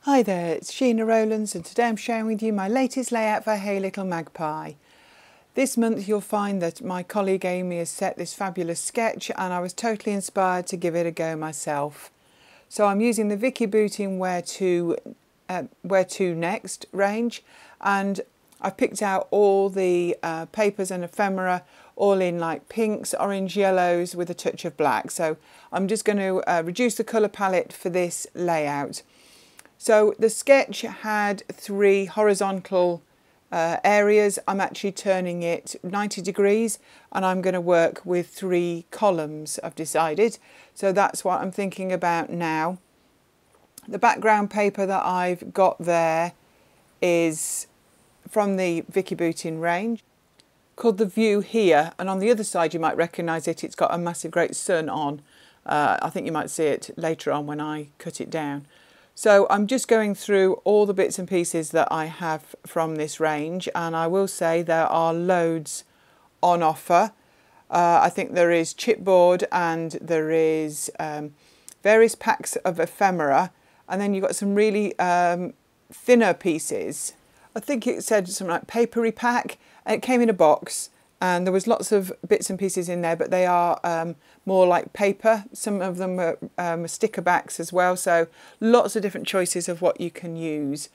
Hi there, it's Sheena Rowlands and today I'm sharing with you my latest layout for Hey Little Magpie. This month you'll find that my colleague Amy has set this fabulous sketch and I was totally inspired to give it a go myself. So I'm using the Vicki Boutin Where To Next range, and I've picked out all the papers and ephemera all in like pinks, orange, yellows with a touch of black. So I'm just going to reduce the colour palette for this layout. So the sketch had 3 horizontal areas. I'm actually turning it 90 degrees and I'm going to work with 3 columns, I've decided. So that's what I'm thinking about now. The background paper that I've got there is from the Vicki Boutin range, called The View Here, and on the other side you might recognise it, it's got a massive great sun on. I think you might see it later on when I cut it down. So I'm just going through all the bits and pieces that I have from this range, and I will say there are loads on offer. I think there is chipboard and there is various packs of ephemera, and then you've got some really thinner pieces. I think it said something like papery pack, and it came in a box and there was lots of bits and pieces in there, but they are more like paper. Some of them are sticker backs as well, so lots of different choices of what you can use.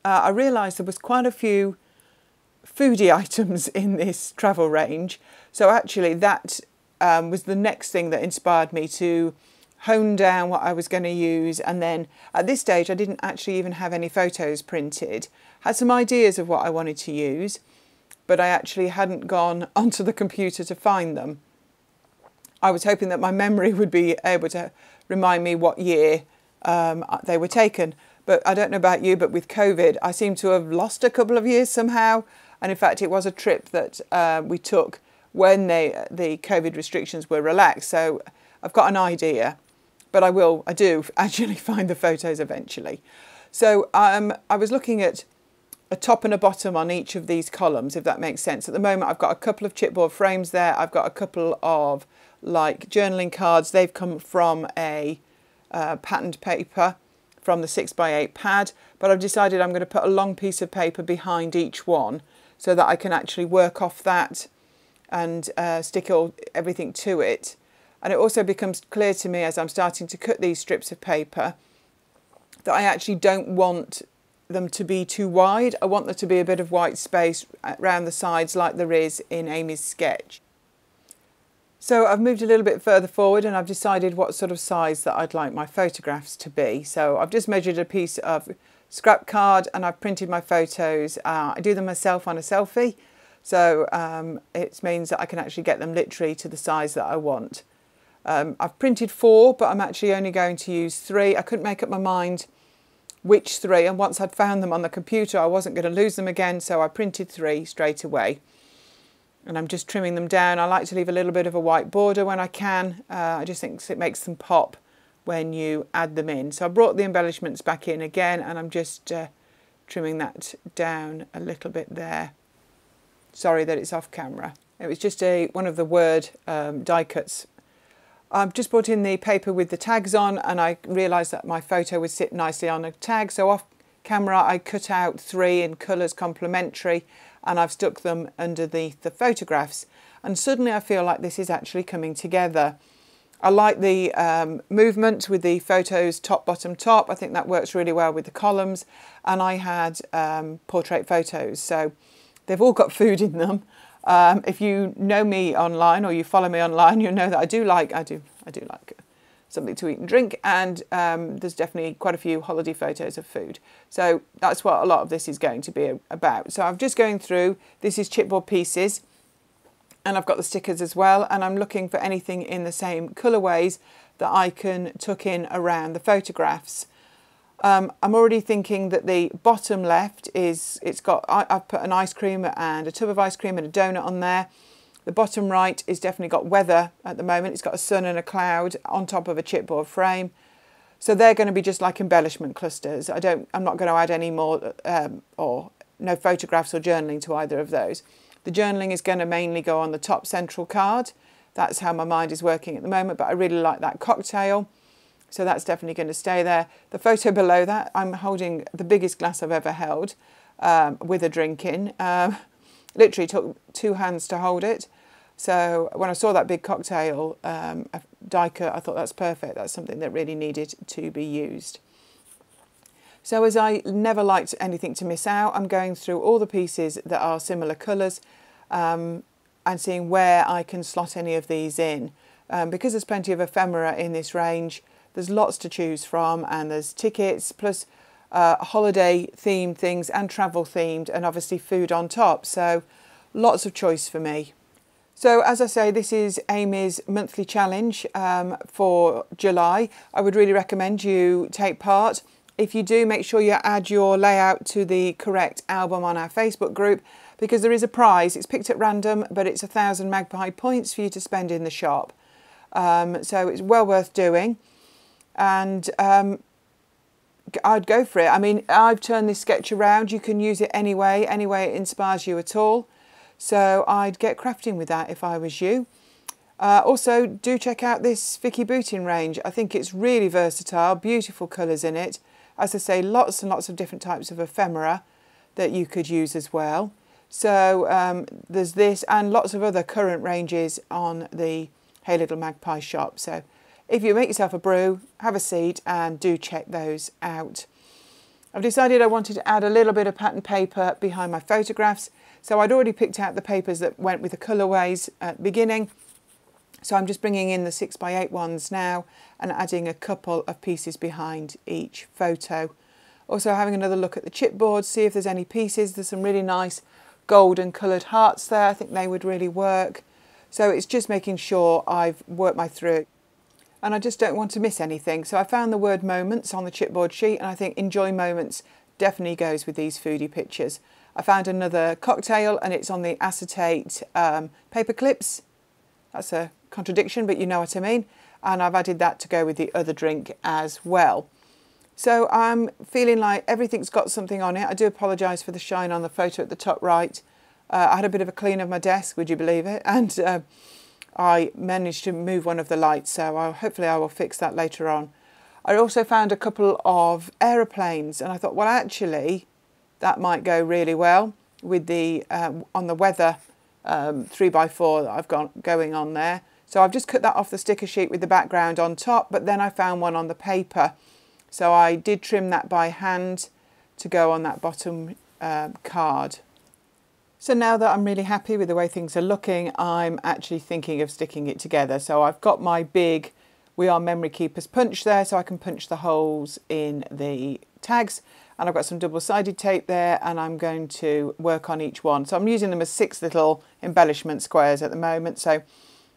I realised there was quite a few foodie items in this travel range, so actually that was the next thing that inspired me to hone down what I was going to use. And then at this stage I didn't actually even have any photos printed. Had some ideas of what I wanted to use, but I actually hadn't gone onto the computer to find them. I was hoping that my memory would be able to remind me what year they were taken. But I don't know about you, but with COVID, I seem to have lost a couple of years somehow. And in fact, it was a trip that we took when the COVID restrictions were relaxed. So I've got an idea, but I do actually find the photos eventually. So I was looking at a top and a bottom on each of these columns, if that makes sense. At the moment I've got a couple of chipboard frames there. I've got a couple of like journaling cards. They've come from a patterned paper from the 6x8 pad, but I've decided I'm going to put a long piece of paper behind each one so that I can actually work off that and stick everything to it. And it also becomes clear to me as I'm starting to cut these strips of paper that I actually don't want them to be too wide. I want there to be a bit of white space around the sides like there is in Amy's sketch. So I've moved a little bit further forward and I've decided what sort of size that I'd like my photographs to be. So I've just measured a piece of scrap card and I've printed my photos. I do them myself on a selfie, so it means that I can actually get them literally to the size that I want. I've printed 4, but I'm actually only going to use 3. I couldn't make up my mind which 3, and once I'd found them on the computer I wasn't going to lose them again, so I printed 3 straight away. And I'm just trimming them down. I like to leave a little bit of a white border when I can. I just think it makes them pop when you add them in. So I brought the embellishments back in again and I'm just trimming that down a little bit there. Sorry that it's off camera. It was just one of the word die cuts. I've just brought in the paper with the tags on and I realised that my photo would sit nicely on a tag, so off camera I cut out 3 in colours complementary and I've stuck them underneath the photographs, and suddenly I feel like this is actually coming together. I like the movement with the photos top, bottom, top. I think that works really well with the columns, and I had portrait photos, so they've all got food in them. If you know me online or you follow me online, you'll know that I do like something to eat and drink, and there's definitely quite a few holiday photos of food. So that's what a lot of this is going to be about. So I'm just going through, this is chipboard pieces, and I've got the stickers as well, and I'm looking for anything in the same colourways that I can tuck in around the photographs. I'm already thinking that the bottom left I've put an ice cream and a tub of ice cream and a donut on there. The bottom right is definitely got weather at the moment. It's got a sun and a cloud on top of a chipboard frame. So they're going to be just like embellishment clusters. I'm not going to add any more or no photographs or journaling to either of those. The journaling is going to mainly go on the top central card. That's how my mind is working at the moment, but I really like that cocktail. So that's definitely going to stay there. The photo below that, I'm holding the biggest glass I've ever held with a drink in. Literally took 2 hands to hold it. So when I saw that big cocktail die cut, I thought that's perfect. That's something that really needed to be used. So as I never liked anything to miss out, I'm going through all the pieces that are similar colours and seeing where I can slot any of these in. Because there's plenty of ephemera in this range, there's lots to choose from, and there's tickets plus holiday themed things and travel themed, and obviously food on top. So lots of choice for me. So as I say, this is Amy's monthly challenge for July. I would really recommend you take part. If you do, make sure you add your layout to the correct album on our Facebook group, because there is a prize. It's picked at random, but it's 1,000 Magpie points for you to spend in the shop. So it's well worth doing. And I'd go for it. I mean, I've turned this sketch around. You can use it any way it inspires you at all. So I'd get crafting with that if I was you. Also, do check out this Vicki Boutin range. I think it's really versatile, beautiful colours in it. As I say, lots and lots of different types of ephemera that you could use as well. So there's this and lots of other current ranges on the Hey Little Magpie shop. So if you make yourself a brew, have a seat and do check those out. I've decided I wanted to add a little bit of pattern paper behind my photographs. So I'd already picked out the papers that went with the colourways at the beginning. So I'm just bringing in the 6x8 ones now and adding a couple of pieces behind each photo. Also having another look at the chipboard, see if there's any pieces. There's some really nice golden coloured hearts there. I think they would really work. So it's just making sure I've worked my through. And I just don't want to miss anything. So I found the word moments on the chipboard sheet, and I think enjoy moments definitely goes with these foodie pictures. I found another cocktail and it's on the acetate paper clips. That's a contradiction, but you know what I mean. And I've added that to go with the other drink as well. So I'm feeling like everything's got something on it. I do apologise for the shine on the photo at the top right. I had a bit of a clean of my desk, would you believe it? And I managed to move one of the lights, so hopefully I will fix that later on. I also found a couple of aeroplanes, and I thought, well, actually, that might go really well with the on the weather 3x4 that I've got going on there. So I've just cut that off the sticker sheet with the background on top, but then I found one on the paper. So I did trim that by hand to go on that bottom card. So now that I'm really happy with the way things are looking, I'm actually thinking of sticking it together. So I've got my big We Are Memory Keepers punch there, so I can punch the holes in the tags. And I've got some double-sided tape there, and I'm going to work on each one. So I'm using them as 6 little embellishment squares at the moment. So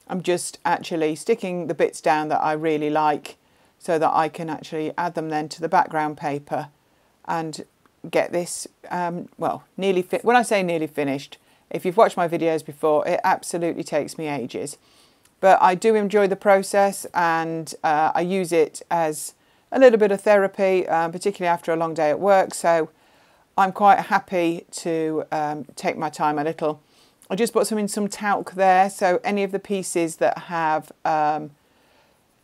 I'm just actually sticking the bits down that I really like so that I can actually add them then to the background paper and get this, well, when I say nearly finished, if you've watched my videos before, it absolutely takes me ages. But I do enjoy the process, and I use it as a little bit of therapy, particularly after a long day at work. So I'm quite happy to take my time a little. I just put some talc there, so any of the pieces that have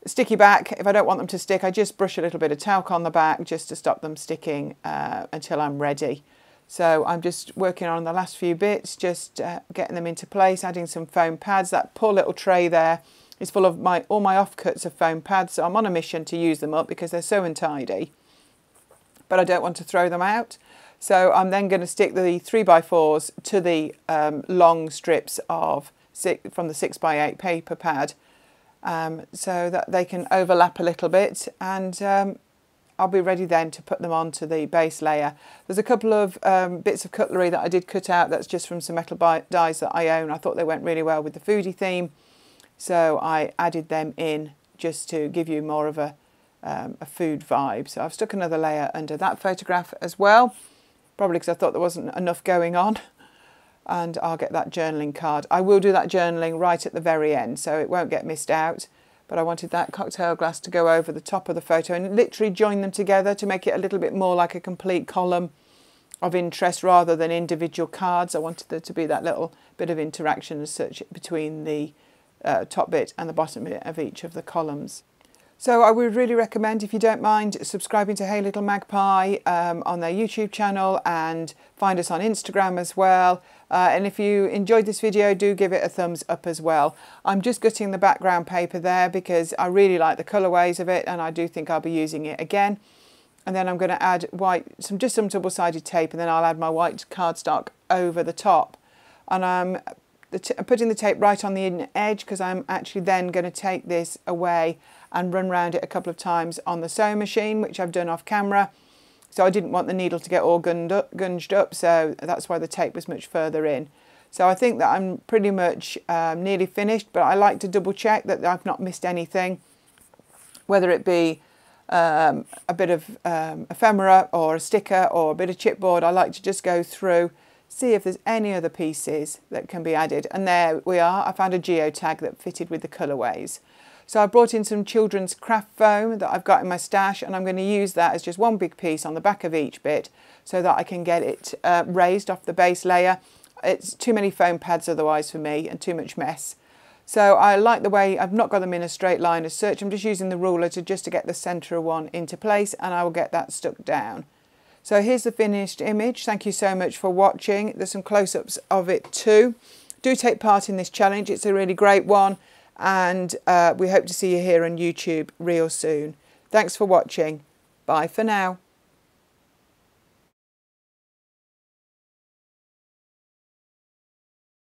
sticky back, if I don't want them to stick, I just brush a little bit of talc on the back just to stop them sticking until I'm ready. So I'm just working on the last few bits, just getting them into place, adding some foam pads. That poor little tray there is full of all my offcuts of foam pads, so I'm on a mission to use them up because they're so untidy. But I don't want to throw them out. So I'm then going to stick the 3x4s to the long strips of from the 6x8 paper pad so that they can overlap a little bit, and I'll be ready then to put them onto the base layer. There's a couple of bits of cutlery that I did cut out that's just from some metal dies that I own. I thought they went really well with the foodie theme, so I added them in just to give you more of a food vibe. So I've stuck another layer under that photograph as well, probably because I thought there wasn't enough going on. And I'll get that journaling card. I will do that journaling right at the very end, so it won't get missed out. But I wanted that cocktail glass to go over the top of the photo and literally join them together to make it a little bit more like a complete column of interest rather than individual cards. I wanted there to be that little bit of interaction as such between the top bit and the bottom bit of each of the columns. So I would really recommend, if you don't mind, subscribing to Hey Little Magpie on their YouTube channel, and find us on Instagram as well. And if you enjoyed this video, do give it a thumbs up as well. I'm just gutting the background paper there because I really like the colourways of it, and I do think I'll be using it again. And then I'm going to add just some double-sided tape, and then I'll add my white cardstock over the top. And I'm putting the tape right on the inner edge because I'm actually then going to take this away and run round it a couple of times on the sewing machine, which I've done off camera. So I didn't want the needle to get all gunged up, so that's why the tape was much further in. So I think that I'm pretty much nearly finished, but I like to double check that I've not missed anything, whether it be a bit of ephemera or a sticker or a bit of chipboard. I like to just go through, see if there's any other pieces that can be added. And there we are. I found a geotag that fitted with the colourways. So I brought in some children's craft foam that I've got in my stash, and I'm going to use that as just one big piece on the back of each bit so that I can get it raised off the base layer. It's too many foam pads otherwise for me, and too much mess. So I like the way I've not got them in a straight line as such. I'm just using the ruler to get the centre one into place, and I will get that stuck down. So here's the finished image. Thank you so much for watching. There's some close-ups of it too. Do take part in this challenge. It's a really great one. And we hope to see you here on YouTube real soon. Thanks for watching. Bye for now.